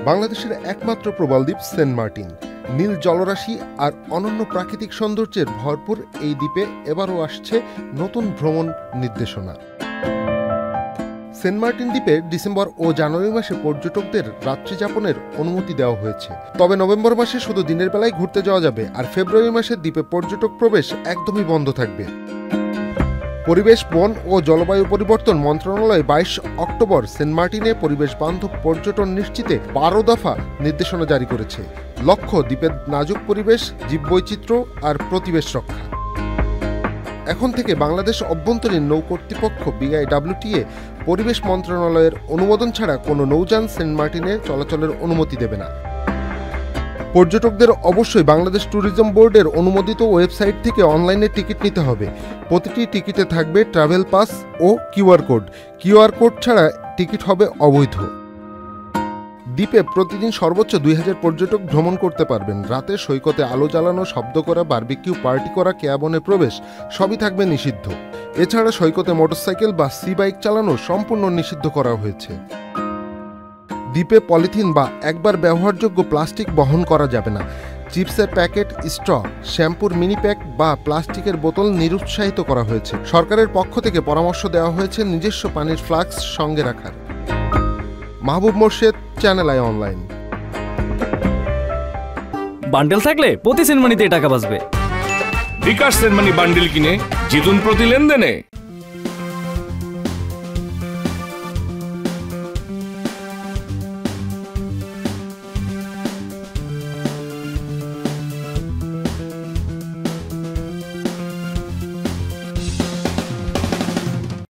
বাংলাদেশের একমাত্র প্রবাল দ্বীপ সেন্ট মার্টিন। নীল জলরাশি আর অনন্য প্রাকৃতিক সৌন্দর্যের ভরপুর এই দ্বীপে এবারও আসছে নতুন ভ্রমণ নির্দেশনা। সেন্ট মার্টিন দ্বীপে ডিসেম্বর ও জানুয়ারি মাসে পর্যটকদের রাত্রি যাপনের অনুমতি দেওয়া হয়েছে। তবে নভেম্বর মাসে শুধু দিনের বেলায় ঘুরতে যাওয়া যাবে, আর ফেব্রুয়ারি মাসে দ্বীপে পর্যটক প্রবেশ একদমই বন্ধ থাকবে। পরিবেশ, বন ও জলবায়ু পরিবর্তন মন্ত্রণালয় 22 অক্টোবর সেন্ট মার্টিনে পরিবেশ বান্ধব পর্যটন নিশ্চিতে 12 দফা নির্দেশনা জারি করেছে। লক্ষ্য দ্বীপের নাজুক পরিবেশ, জীববৈচিত্র্য আর প্রতিবেশ রক্ষা। এখন থেকে বাংলাদেশ অভ্যন্তরীণ নৌ কর্তৃপক্ষ BIWTA পরিবেশ মন্ত্রণালয়ের অনুমোদন ছাড়া কোনো নৌযান সেন্ট মার্টিনে চলাচলের অনুমতি দেবে না। পর্যটকদের অবশ্যই বাংলাদেশ ট্যুরিজম বোর্ডের অনুমোদিত ওয়েবসাইট থেকে অনলাইনে টিকিট নিতে হবে। প্রতিটি টিকিটে থাকবে ট্রাভেল পাস ও কিউআর কোড ছাড়া টিকিট হবে অবৈধ। দ্বীপে প্রতিদিন সর্বোচ্চ 2000 পর্যটক ভ্রমণ করতে পারবেন। রাতে সৈকতে আলো জ্বালানো, শব্দ করা, বারবিকিউ পার্টি করা, ক্যাবনে প্রবেশ সবই থাকবে নিষিদ্ধ। এছাড়া সৈকতে মোটরসাইকেল বা সি বাইক চালানো সম্পূর্ণ নিষিদ্ধ করা হয়েছে। দ্বীপে পলিথিন বা একবার ব্যবহারযোগ্য প্লাস্টিক বহন করা যাবে না। চিপসের প্যাকেট, স্ট্র, শ্যাম্পুর মিনি প্যাক বা প্লাস্টিকের বোতল নিরুৎসাহিত করা হয়েছে। সরকারের পক্ষ থেকে পরামর্শ দেওয়া হয়েছে নিজস্ব পানির ফ্লাস্ক সঙ্গে রাখার। Mahbub Morshed, channel i online. Bundle থাকলে প্রতি সেন্ট মানিতে টাকা বাঁচবে। বিকাশ সেন্ট মানি বান্ডেল কিনে জিতুন প্রতি লেনদেনে।